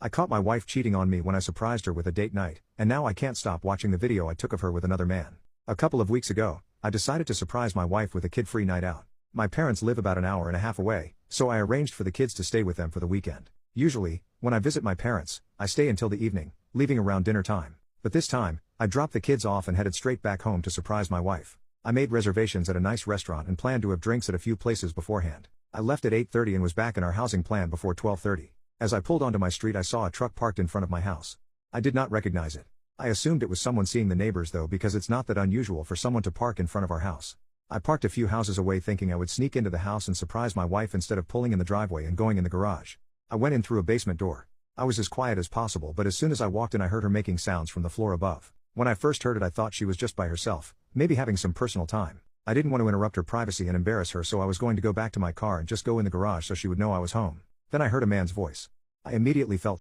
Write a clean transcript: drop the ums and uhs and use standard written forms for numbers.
I caught my wife cheating on me when I surprised her with a date night, and now I can't stop watching the video I took of her with another man. A couple of weeks ago, I decided to surprise my wife with a kid-free night out. My parents live about an hour and a half away, so I arranged for the kids to stay with them for the weekend. Usually, when I visit my parents, I stay until the evening, leaving around dinner time. But this time, I dropped the kids off and headed straight back home to surprise my wife. I made reservations at a nice restaurant and planned to have drinks at a few places beforehand. I left at 8:30 and was back in our housing plan before 12:30. As I pulled onto my street, I saw a truck parked in front of my house. I did not recognize it. I assumed it was someone seeing the neighbors though, because it's not that unusual for someone to park in front of our house. I parked a few houses away thinking I would sneak into the house and surprise my wife instead of pulling in the driveway and going in the garage. I went in through a basement door. I was as quiet as possible, but as soon as I walked in I heard her making sounds from the floor above. When I first heard it I thought she was just by herself, maybe having some personal time. I didn't want to interrupt her privacy and embarrass her, so I was going to go back to my car and just go in the garage so she would know I was home. Then I heard a man's voice. I immediately felt